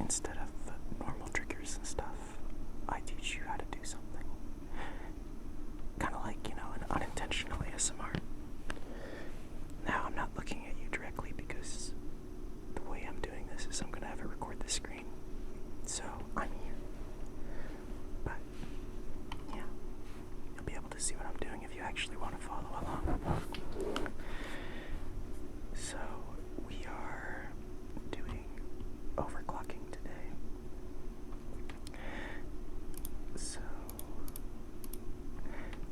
instead of normal triggers and stuff, I teach you how to do something. Kind of like, an unintentional ASMR. Now, I'm not looking at you directly because the way I'm doing this is I'm going to have it record the screen. So, I'm here. But, yeah, you'll be able to see what I'm doing if you actually want to follow along. So, we are doing overclocking today. So,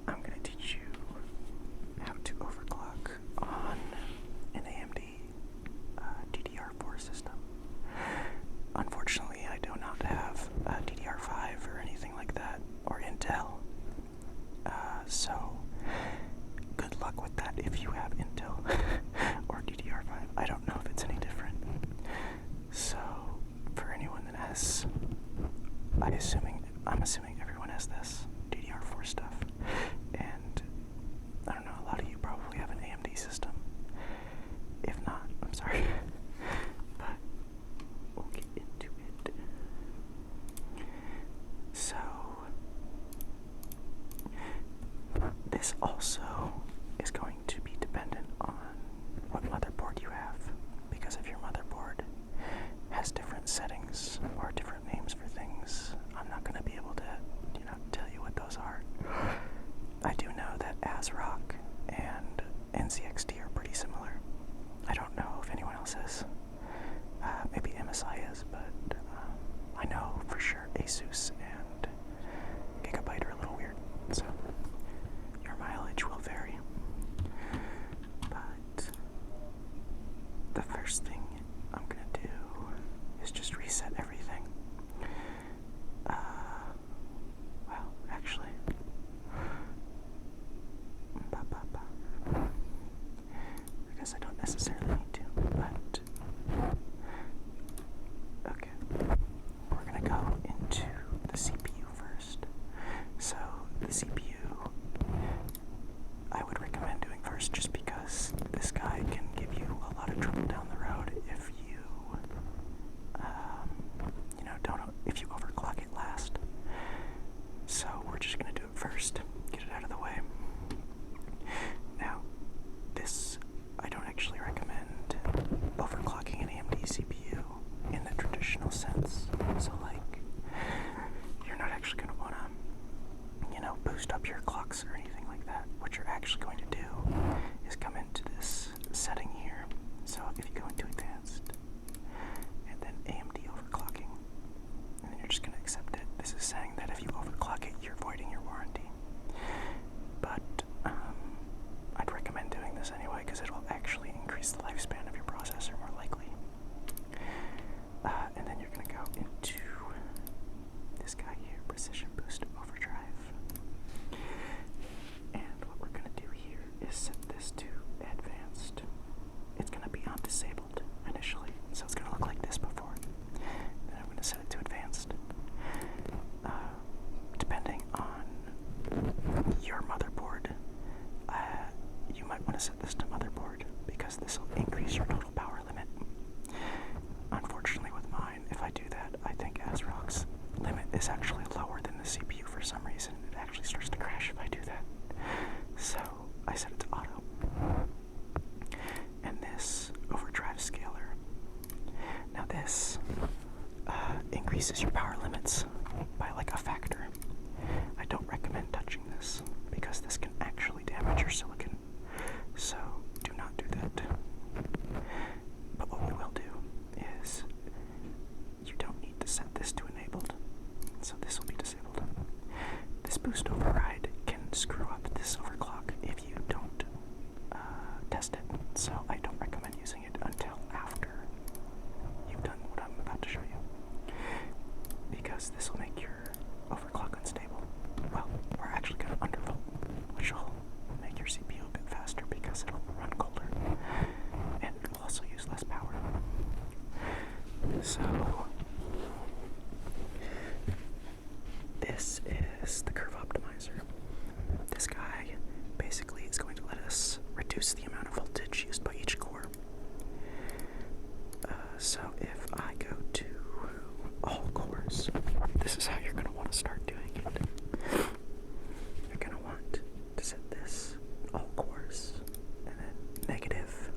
I'm going to teach you how to overclock on an AMD DDR4 system. Unfortunately, I do not have DDR5 or anything like that, or Intel. So, good luck with that if you have Intel or DDR5. I don't know if it's any different. So, for anyone that has, I'm assuming everyone has this DDR4 stuff. And I don't know, a lot of you probably have an AMD system. If not, I'm sorry. But we'll get into it. So, this also is going to be dependent on what motherboard you have, because if your motherboard has different settings or different names for things, I'm not going to be able to, tell you what those are. I do know that ASRock and NZXT are pretty similar. I don't know if anyone else is. Maybe MSI is, but I know for sure Asus and Gigabyte are a little weird, so your mileage will vary. But the first thing I'm going to do is just reset everything. Well, actually, I guess I don't necessarily need to, but okay. We're going to go into the CPU first. So, the CPU I would recommend doing first just because this guy can give you a lot of trouble down the road if you if you overclock it last. So we're just going to do it first, get it out of the way. Now, this, I don't actually recommend overclocking an AMD CPU in the traditional sense. So like, you're not actually going to want to, boost up your clocks or anything like that. What you're actually going to do is come into this setting here. So if you go into advanced, and then AMD overclocking, and then you're just going to accept it. This is saying that if you overclock it, you're voiding your warranty. But I'd recommend doing this anyway because it will actually increase the lifespan of your processor more likely. And then you're going to go into this guy here, Precision Boost Overdrive. And what we're going to do here is set this to advanced. It's going to be on disabled initially, so it's going to look like this before. Then I'm going to set it to advanced. Depending on your motherboard, you might want to set this to motherboard because this will increase your total power limit. Unfortunately with mine, if I do that, I think ASRock's limit is actually lower than the CPU for some reason. It actually starts to crash if I do that. So I set it to auto. And this overdrive scaler. Now this increases your power limits by like a factor. I don't recommend touching this because this can actually damage your silicon. So do not do that. But what we will do is you don't need to set this to enabled. So this will be disabled. This boost override can screw up this overclock if you don't test it. So I don't recommend using it until after you've done what I'm about to show you. Because this will make your overclock unstable. Well, we're actually going to undervolt, which will make your CPU a bit faster because it'll run colder. And it will also use less power. So this is the curve optimizer. This guy basically is going to let us reduce the amount of voltage used by each core. So if I go to So this is how you're going to want to start doing it. You're going to want to set this all cores, and then negative,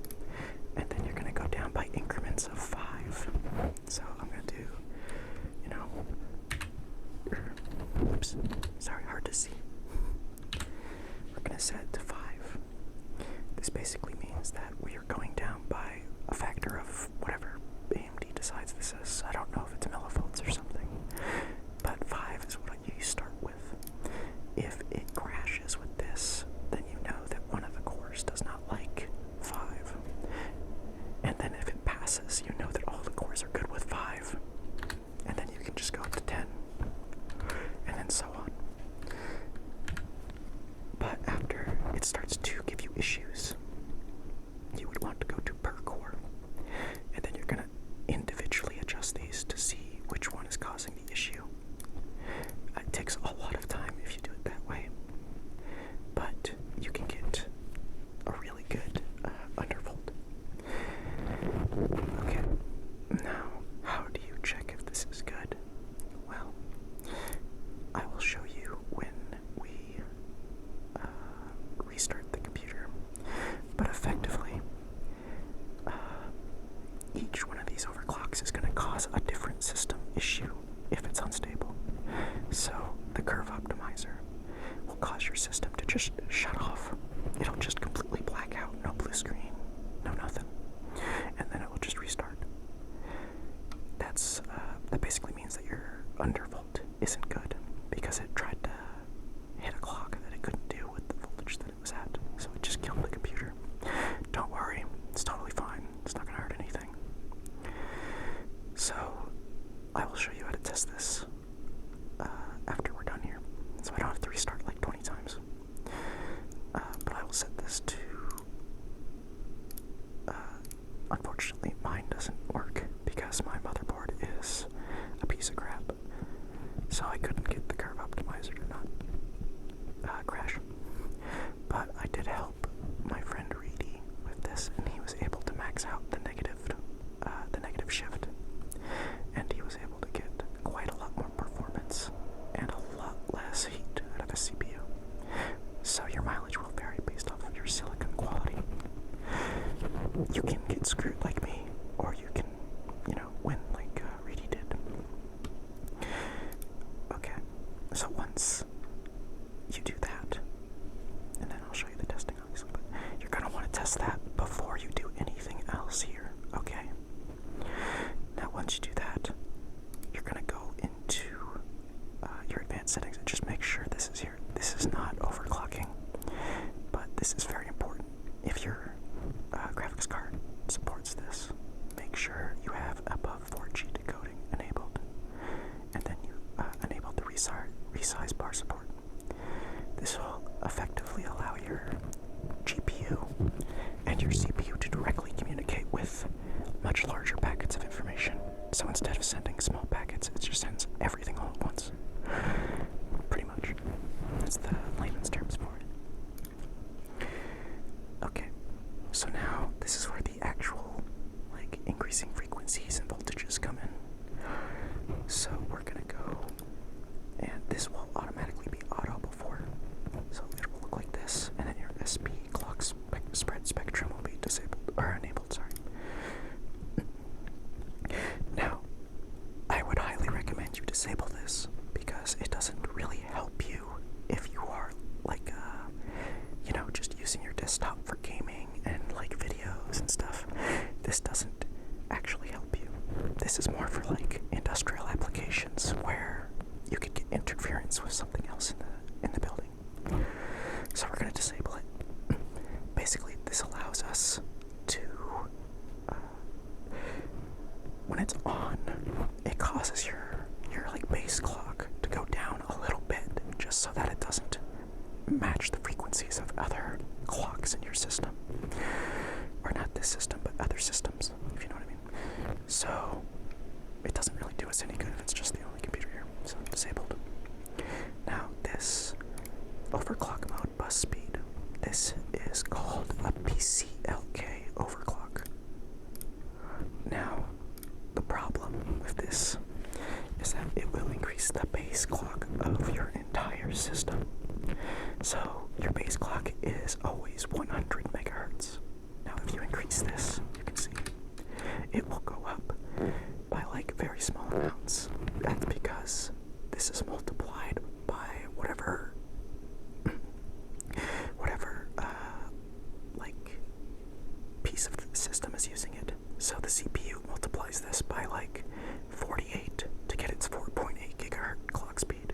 and then you're going to go down by increments of 5. So I'm going to do, oops, sorry, hard to see. We're going to set it to 5. This basically means that we are going down by a factor of whatever AMD decides this is. I don't know if it's millivolts or something, but 5 is what you start with. If it crashes with this, then you know that one of the cores does not like 5. And then if it passes, you know that all the cores are good with 5. And then you can just go up to 10, and then so on. But after it starts to give you issues, you would want to go to per core, and then you're going to individually adjust these to see which one is causing the issue. It takes a lot of time if you do it that way, but you can get a really good undervolt. Okay, now how do you check if this is good? Well, I will show you when we restart the computer, but effectively each one of these overclocks is going to cause a different system issue if it's unstable. So the curve optimizer will cause your system to just shut off. It'll just completely black out, no blue screen, no nothing, and then it will just restart. That basically means that your undervolt isn't good because it tried to hit a clock that it couldn't do with the voltage that it was at, so it just killed the computer. Don't worry, it's totally fine. It's not going to hurt anything. So I will show you how to test this after we're done here, so I don't have to restart like 20 times. But I will set this to, unfortunately mine doesn't work because my motherboard is a piece of crap, so I couldn't get the curve optimizer to not crash. But I did help my friend Reedy with this, and he was able to max out the negative shift, and he was able to get quite a lot more performance and a lot less heat out of a CPU. So your mileage will vary based off of your silicon quality. You can get screwed like me, or you can, win like Reedy did. Okay, so once you do that, and then I'll show you the testing obviously, but you're going to want to test that before you do anything else here, okay? Now once you do that, you're going to go into your advanced settings and just make sure this is here. This is not overclocking, but this is very important. If your graphics card supports this, make sure you have above 4G decoding enabled, and then you enable the resize bar support. This will effectively allow your GPU and your CPU to directly communicate with much larger packets of information. So instead of sending small packets, it just sends everything all at once. Pretty much. That's the layman's terms for it. Okay, so now this is where the actual increasing frequencies and voltages come in. So we're gonna go, and this will automatically be auto before, so it will look like this, and then your SP clock spread spectrum will be disabled or enabled. Sorry. Now, I would highly recommend you disable this because it doesn't really help you if you are just using your desktop for gaming and videos and stuff. This doesn't actually help you. This is more for industrial applications where you could get interference with something else in the building. So we're going to disable it. Basically, this allows us to, when it's on, it causes your base clock to go down a little bit, just so that it doesn't match the frequencies of other clocks in your system. Or not this system, but other systems, if you know what I mean. So it doesn't really do us any good if it's just the only computer here. So disabled. Now this overclock mode bus speed, this is called a PCLK overclock. Now the problem with this is that it increase the base clock of your entire system. So your base clock is always 100 megahertz. Now if you increase this, you can see it will go up by like very small amounts. That's because this is multiplied by whatever like piece of the system is using it. So the CPU multiplies this by like 48 to get its 4.8 gigahertz clock speed.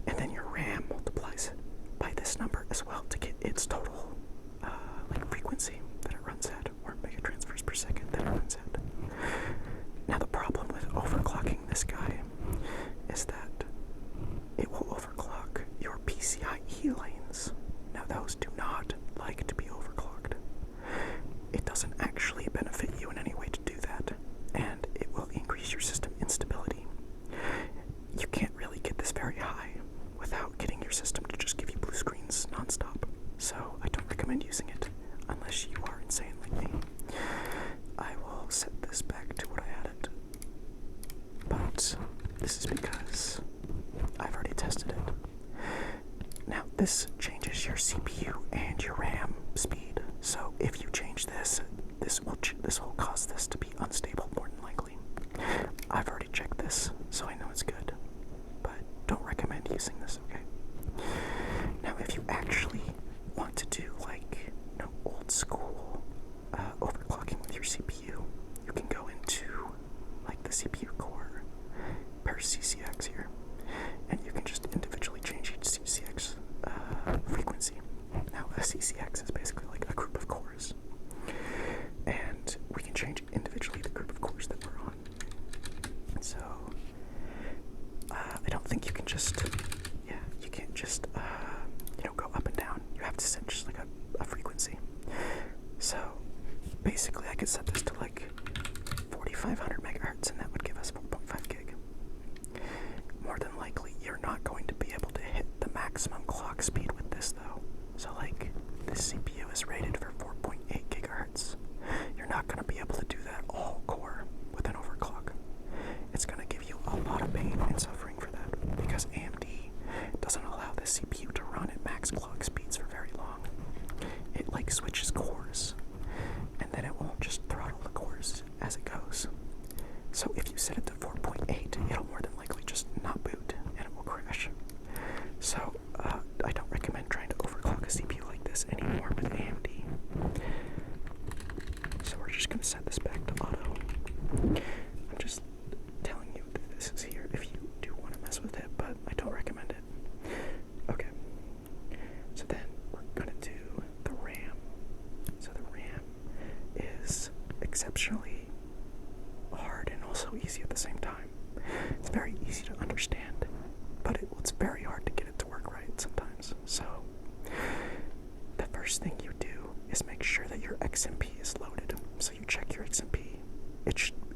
And then your RAM multiplies it by this number as well to get its total like frequency that it runs at, or megatransfers per second that it runs at. Now the problem with overclocking this guy is that it will overclock your PCIe lanes. Now those do not like to be overclocked. It doesn't actually benefit you in any way to do that, and it will increase your system instability. You can't really get this very high without getting your system to just give you blue screens nonstop. So I don't recommend using it unless you are insane like me. I will set this back to what I had it, but this is because I've already tested it. Now this changes your CPU and your RAM speed. So if you change this, this will cause this to be unstable more than likely. I've already checked this, so I know it's good, but don't recommend using this, okay? Now if you actually want to do like old school overclocking with your CPU, you can go into like the CPU core per CCX here, and you can just individually change each CCX frequency. Now a CCX is basically like a group of cores, and we can change individually the group of cores that we're on. So I don't think you can just you can't just go up and down. You have to set just like a frequency. So basically I could set this to like 4500 megahertz, and that would give us 4.5 gig. More than likely you're not going to be able to hit the maximum clock speed with this though. So like this CPU is rated for 4.8 gigahertz. You're not going to be able to do that all core with an overclock. It's going to give you a lot of pain and suffering for that, because AMD doesn't allow this CPU to run at max clock speeds for very long. It like switches cores, and then it won't just throttle the cores as it goes. So if you set it to 4.8, it'll more than likely just not boot, and it will crash. So I don't recommend trying to overclock a CPU like this anymore with AMD. So we're just going to set this back to auto. I'm just telling you that this is here if you do want to mess with it, but I don't recommend it. Okay. So then we're going to do the RAM. So the RAM is exceptionally hard and also easy at the same time. It's very easy to understand, but it's very hard to get it to work right sometimes. So the first thing you do is make sure that your XMP is loaded. So you check your XMP.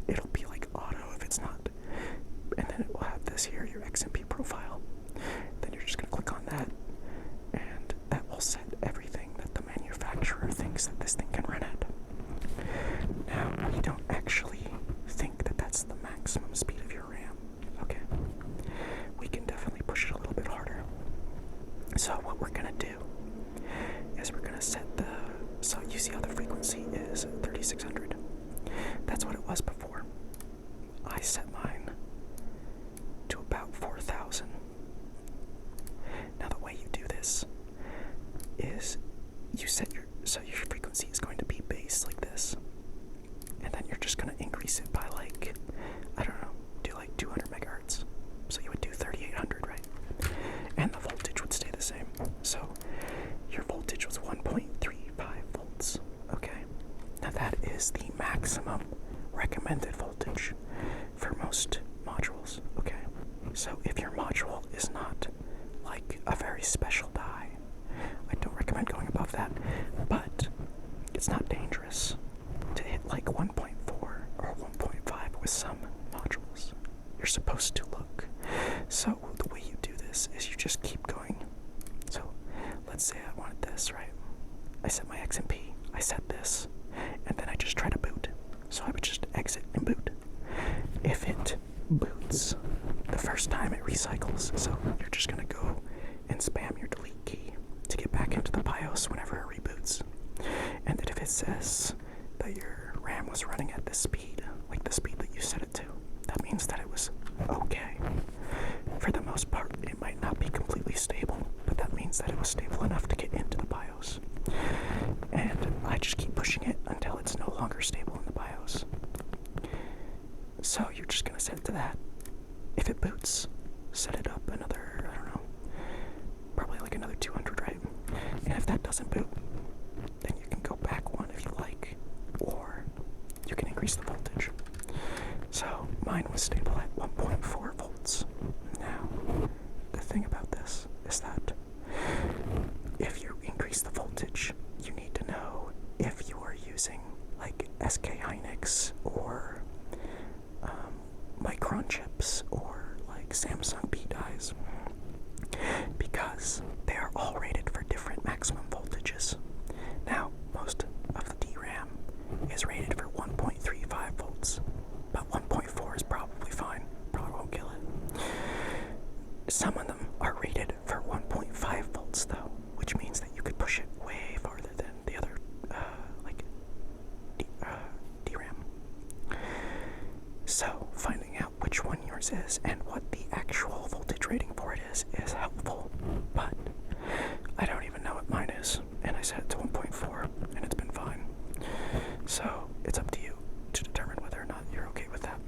It'll be like auto if it's not, and then it will have this here, your XMP profile. Then you're just going to click on that, and that will set everything that the manufacturer thinks that this thing can run at. Now, we don't actually think that that's the maximum speed of your RAM, okay? We can definitely push it a little bit harder. So what we're going to do is we're going to set so you see how the frequency is 3600. That's what it was before. I set mine to about 4000. Now the way you do this is you set your frequency is going to be based like this, and then you're just going to increase it by like, I don't know, do like 200 megahertz. So you would do 3800, right? And the voltage would stay the same. So your voltage was 1.35 volts. Okay. Now that is the maximum recommended voltage for most modules. Okay. So if your module is not like a very special die, I don't recommend going above that. But it's not dangerous to hit like 1.4 or 1.5 with some modules. You're supposed to look. So the way you do this is you just keep going. So let's say I wanted this, right? I set my XMP, I set this, and then I just try to boot. So I would just exit and boot. If it boots the first recycles. So you're just gonna go and spam your delete key to get back into the BIOS whenever it reboots. And then if it says that your RAM was running at this speed, like the speed that you set it to, that means that it was okay. For the most part, it might not be completely stable, but that means that it was stable enough to get into the BIOS. And I just keep pushing it until it's no longer stable in the BIOS. So you're just gonna set it to that. If it boots, set it up another, I don't know, probably like another 200, right? And if that doesn't boot, then you can go back one if you like, or you can increase the voltage. So mine was stable at 1.4 volts. Now, the thing about this is that if you increase the voltage, you need to know if you are using like SK Hynix or Micron chips or like Samsung B dies, because they are all rated for different maximum voltages. Now, most of the DRAM is rated for 1.35 volts, but 1.4 is probably fine, probably won't kill it. Some of them are rated for 1.5 volts though, which means that you could push it way farther than the other DRAM. So finding out which one yours is and what the actual voltage rating for it is helpful, but I don't even know what mine is, and I set it to 1.4 and it's been fine. So it's up to you to determine whether or not you're okay with that.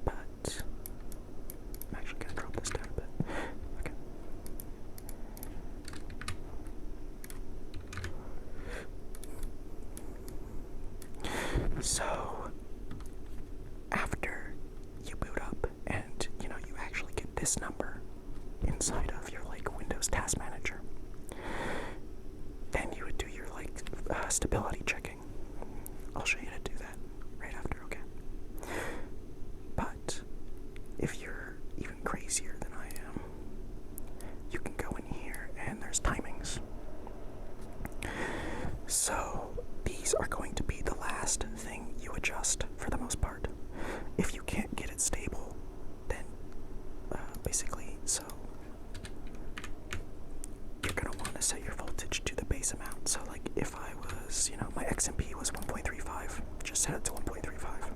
But I'm actually gonna drop this down a bit. Okay. So after you boot up and you actually get this number inside of your like Windows Task Manager, then you would do your like stability checking. I'll show you how to do that right after, okay? But if you're even crazier than I am, you can go in here and there's timings. So these are going to be the last thing you adjust for the most part. If you can't get it stable, then basically, so you're going to want to set your voltage to the base amount. So like if I was, my XMP was 1.35, just set it to 1.35.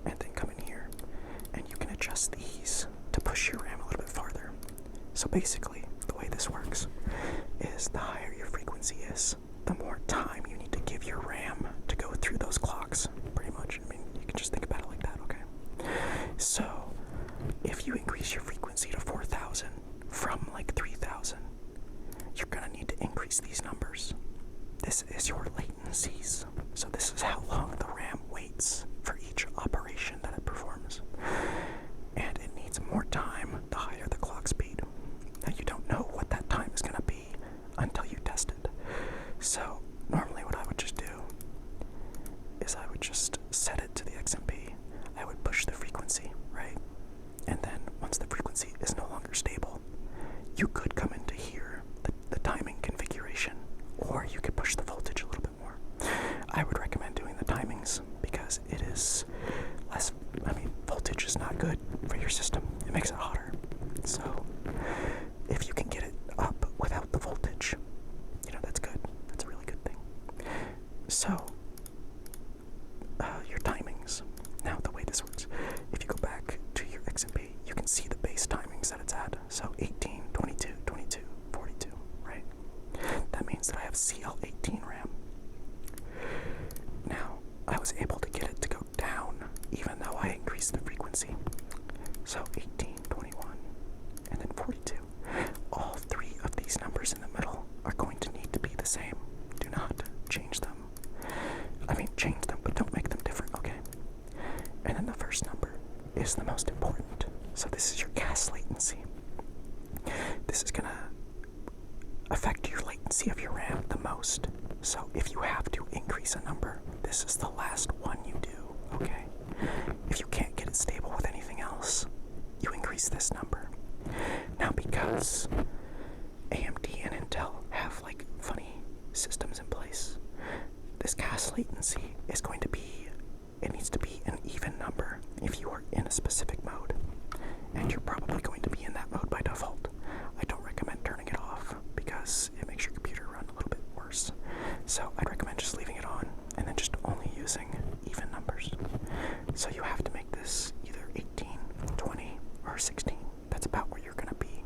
And then come in here and you can adjust these to push your RAM a little bit farther. So basically, the way this works is the higher your frequency is, the more time you need to give your RAM to go through those clocks, pretty much. I mean, you can just think about it like that, okay? So, if you increase your frequency to 4,000 from like 3,000, you're gonna need to increase these numbers. This is your latencies. So this is how long the RAM waits for each operation that it performs. And it needs more time the higher the clock speed. Now you don't know what that time is gonna be until you test it. So normally what I would just do is I would just set it to the XMP. I would push the frequency, right? And then once the frequency is no longer stable, you could come into here, the timing configuration, or you could push the voltage a little bit more. I would recommend doing the timings because it is less, voltage is not good for your system. It makes it hotter. So if you can get it up without the voltage, that's good. That's a really good thing. So your timings. Now the way this works, if you go back to your XMP, you can see the base timings that it's at. So 18, 22, 22, 42, right? That means that I have CL18 RAM. Now, I was able to get it to go down even though I increased the frequency. So 18, 21, and then 42. All three of these numbers in the middle are going to need to be the same. Do not change them. Change them, but don't make them different, okay? And then the first number is the most important. So this is your gas latency. This is gonna affect your latency of your RAM the most. So if you have to increase a number, this is the last one you do, okay? If you can't get it stable with anything else, you increase this number. Now because AMD and Intel have like funny systems in place, this gas latency is going to be, it needs to be an even number. if you are in a specific mode, and you're probably going to be in that mode by default, I don't recommend turning it off because it makes your computer run a little bit worse. So I'd recommend just leaving it on and then just only using even numbers. So you have to make this either 18, 20, or 16. That's about where you're going to be.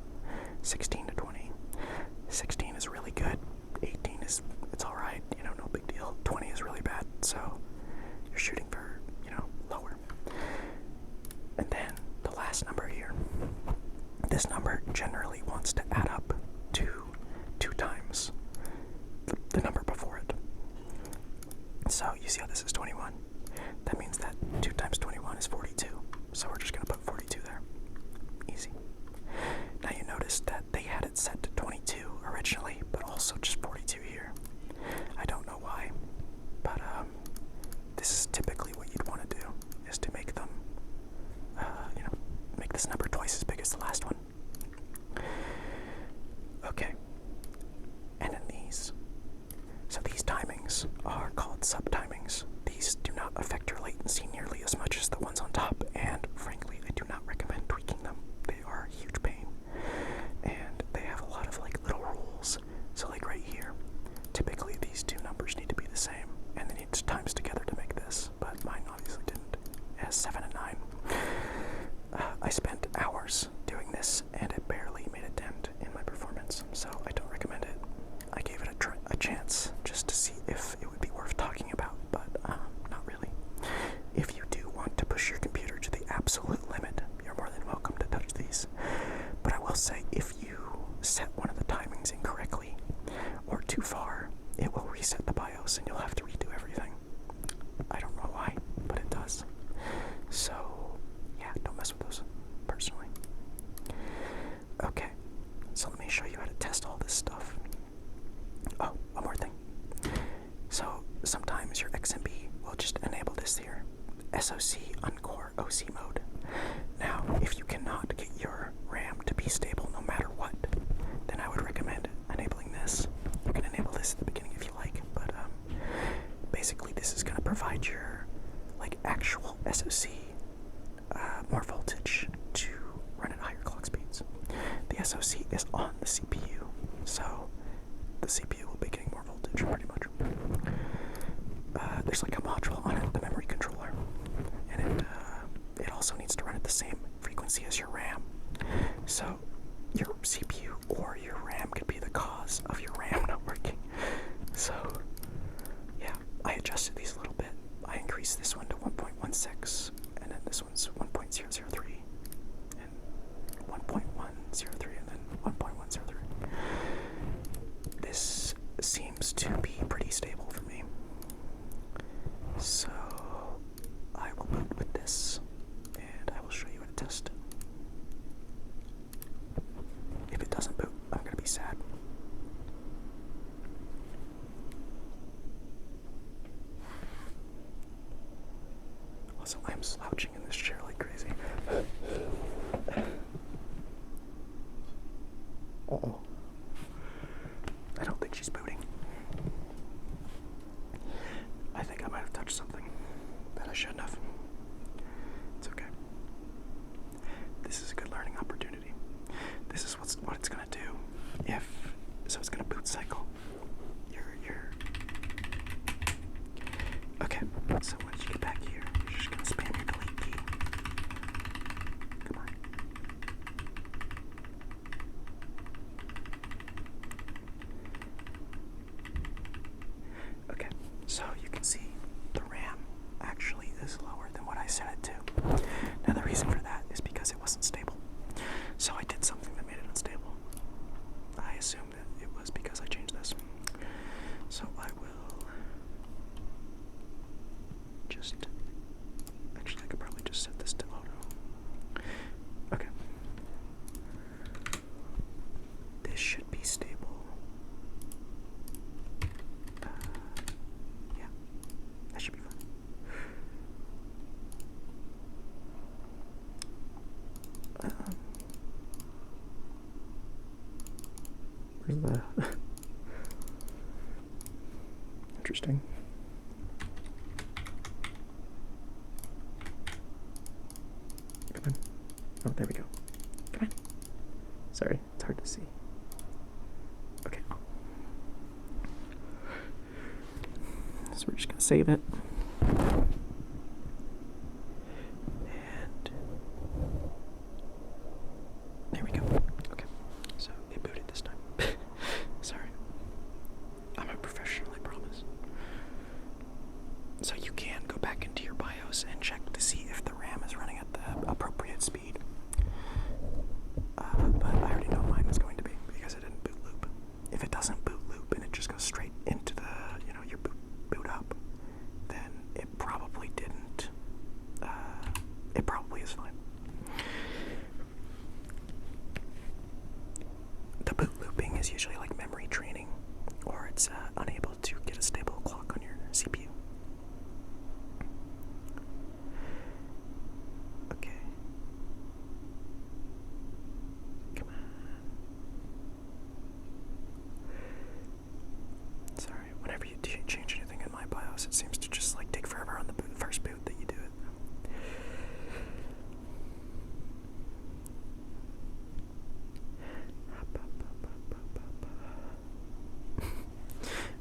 16 to 20. 16 is really good. 18 is, it's alright, you know, no big deal. 20 is really bad, so you're shooting for, you know, lower. And then the last number here, this number generally wants to add up to 2 times the number before it. So you see how this is 21? That means that 2 times 21 is 42. So we're just going to put 42 there. Easy. Now you notice that they had it set to 22 originally, but also just 42 here. I don't know why, but this is typically what you'd want to do, is to make them, you know, make this number twice as big as the last one. Okay. And then these. So these timings are called subtimings. These do not affect your latency nearly as much as the ones on top, and frankly, I do not recommend tweaking them. They are a huge pain, and they have a lot of like little rules. So like right here, typically these 2 numbers need to be the same, and they need to times together to make this, but mine obviously didn't. It has 7 and 9. I spent hours doing this, and it barely made a dent in my performance, so I don't recommend it. I gave it a chance just to see if it would be worth talking about, but not really. If you do want to push your computer to the absolute limit, you're more than welcome to touch these. But I will say, if you set one of the timings incorrectly or too far, it will reset the BIOS and you'll have to redo everything. I don't know why, but it does. So, yeah, don't mess with those, personally. Okay, so let me show you how to test all this stuff. Oh, one more thing. So, sometimes your XMB will just enable this here, SoC Uncore OC mode. Now, if you cannot get your RAM to be stable no matter what, then I would recommend enabling this. You can enable this at the beginning if you like, but basically this is going to provide your like actual SoC more voltage to run at higher clock speeds. The SoC is on the CPU, so the CPU will be getting more voltage pretty much. There's like a module on it, the memory controller, and it also needs to run at the same frequency as your RAM. So your CPU or your RAM could be the cause of your RAM not working. So yeah, I adjusted these a little bit. I increased this one to 1.16, and then this one's 1.003, and 1.103, and then 1.103. This seems to be pretty stable for me. So I will boot with this, and I will show you how to test it. If it doesn't boot, I'm going to be sad. Also, I'm slouching in this chair like crazy. Uh-oh. I don't think she's booting. I think I might have touched something that I shouldn't have. It's okay. This is a good learning opportunity. This is what it's gonna do. So it's gonna boot cycle. Okay, so once you get back here, you're just gonna spam your delete key. Come on. Okay, so you can see the RAM actually is lower than what I set it to. Now the reason for that is because it wasn't stable. So I did something that made it unstable. I assume that it was because I changed this. So I will actually I could probably just set this to auto. Okay. This should be stable. Yeah, that should be fine. Where's the interesting. Oh, there we go. Come on. Sorry, it's hard to see. Okay. So we're just gonna save it. And there we go. Okay. So it booted this time. Sorry. I'm a professional, I promise. So you can go back into your BIOS and check to see if the RAM is running at the appropriate speed. But I already know mine is going to be because it didn't boot loop. If it doesn't boot loop and it just goes straight into the, your boot up, then it probably didn't. It probably is fine. The boot looping is usually like memory training, or it's unable to get a stable clock on your CPU. Okay. Come on. Sorry, whenever you change anything in my BIOS, it seems to just like take forever on the first boot that you do it.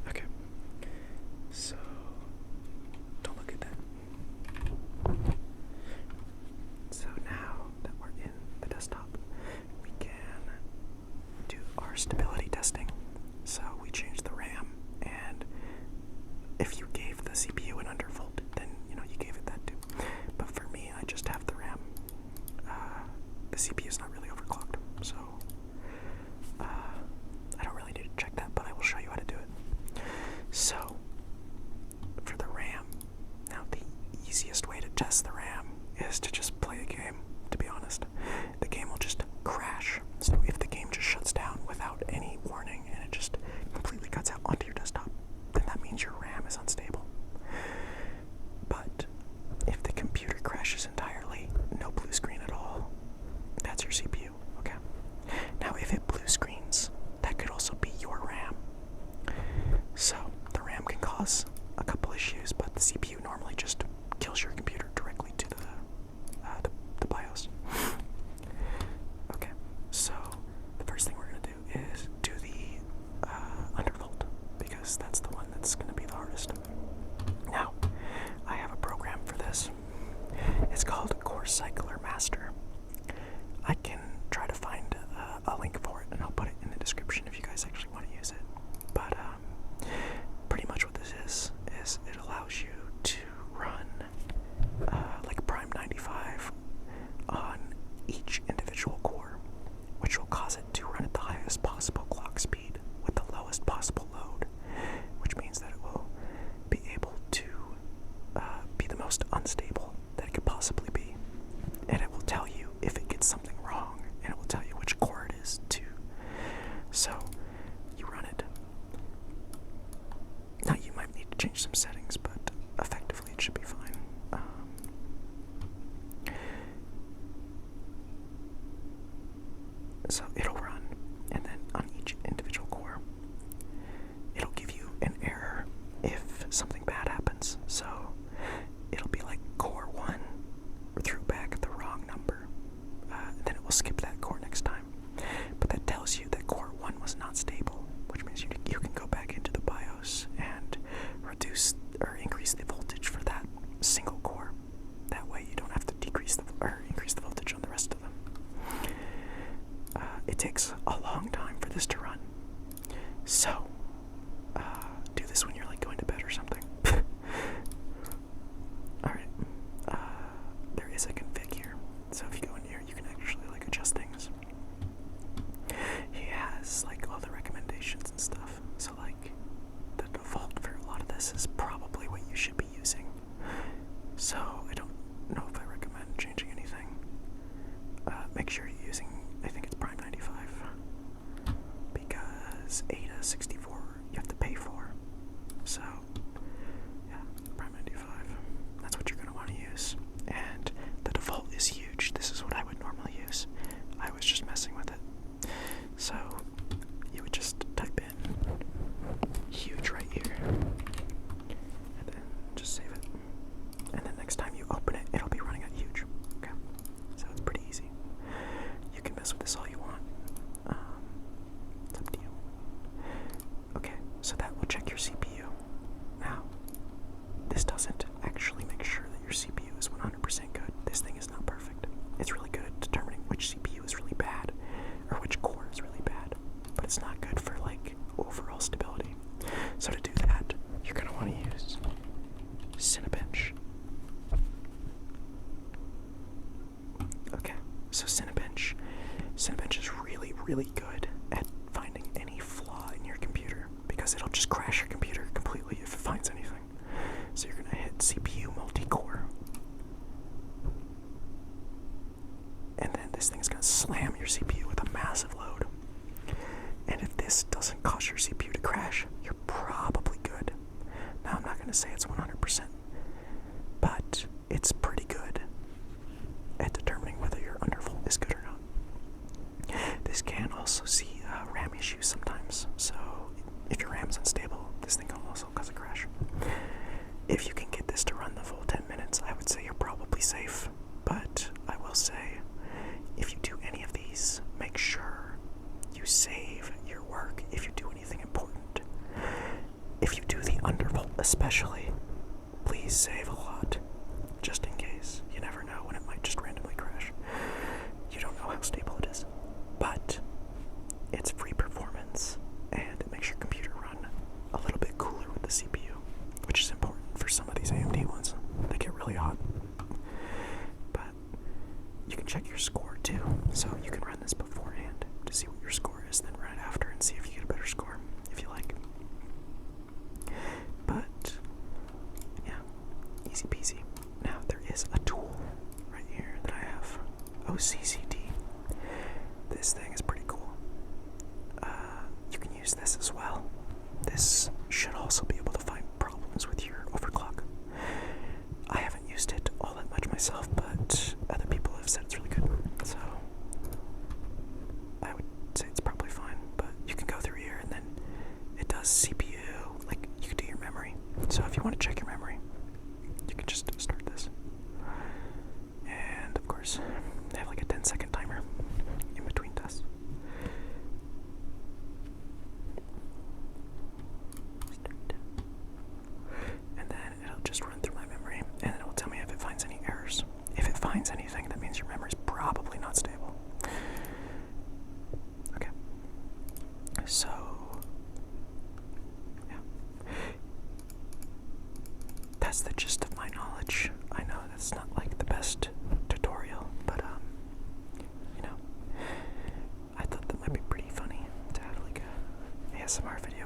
Okay, so don't look at that. So now that we're in the desktop, we can do our stability testing. So we changed the RAM, and if you gave the CPU an undervolt, then you gave it that too. But for me, I just have the RAM. The CPU is not really overclocked, so I don't really need to check that, but I will show you how to do it. So for the RAM, now the easiest way to test the RAM is to just play a game, to be honest. The game will just crash. So if the game just shuts down without any warning and it just completely cuts out onto your desktop, then that means your RAM is unstable. But if the computer crashes entirely, no blue screen at all, that's your CPU, okay? Now if it blue screens, that could also be your RAM. So the RAM can cause a couple issues, but the CPU normally just kills your computer directly to the BIOS. Okay, so the first thing we're going to do is do the undervolt, because that's the one that's going to be the hardest. Now, I have a program for this. It's called Core Cycler Master. I can try to find a link for it, and I'll put it in the description if you guys actually want to use it. But pretty much what this is it allows you to run like Prime 95 on each individual core, which will cause it to run at the highest possible clock speed with the lowest possible load, which means that it will be able to be the most unstable that it could possibly be. And it will tell you if it gets something wrong, and it will tell you which core it is too. So you run it. Now you might need to change some settings, but effectively it should be fine. So it'll run, and then on each individual core, it'll give you an error if something bad happens. So it'll be like core 1 threw back the wrong number. Then it will skip that core next time. But that tells you that core 1 was not stable, which means you can go back into the BIOS and reduce or increase the voltage for that single core. That way you don't have to increase the voltage on the rest of them. It takes a long time for this to run. So do this when you're like going to bed or something. Alright. There is a config here. So if you go in here, you can actually like adjust things. He has like all the recommendations and stuff. So like the default for a lot of this is probably what you should be using. So I don't know if I recommend changing anything. Make sure you're using, I think it's Prime 95. really good at finding any flaw in your computer because it'll just crash your computer completely if it finds anything. So you're gonna hit CPU multi-core. And then this thing's gonna slam your CPU with a massive load. And if this doesn't cause your CPU to crash, you're probably good. Now, I'm not gonna say it's 100%, but it's pretty good at determining whether your undervolt is good or not. This can also see RAM issues sometimes, so if your RAM is unstable, this thing can also cause a crash. If you can get this to run the full 10 minutes, I would say you're probably safe, but I will say, if you do any of these, make sure you save your work if you do anything important. If you do the undervolt especially, please save a lot, just in case. You never know when it might just randomly crash. You don't know how stable it is, but it's free performance, and it makes your computer run a little bit cooler with the CPU, which is important for some of these AMD ones. They get really hot. But you can check your score too, so you can run this beforehand to see what your score is, then run it after and see if you get a better score, if you like. But, yeah, easy peasy. Now, there is a tool right here that I have, OCCD. This thing is pretty cool. You can use this as well. This should also be able to find problems with your overclock. I haven't used it all that much myself, but other people have said it's really good. So I would say it's probably fine, but you can go through here and then it does CPU, like you can do your memory. So if you want to check your memory, you can just start this. And of course, they have like a 10-second timer in between tests. And then it'll just run through my memory, and then it will tell me if it finds any errors. If it finds anything, that means your memory is probably not stable. Okay. So, yeah. That's the gist of my knowledge. I know that's not like the best tutorial, but you know, I thought that might be pretty funny to have like a ASMR video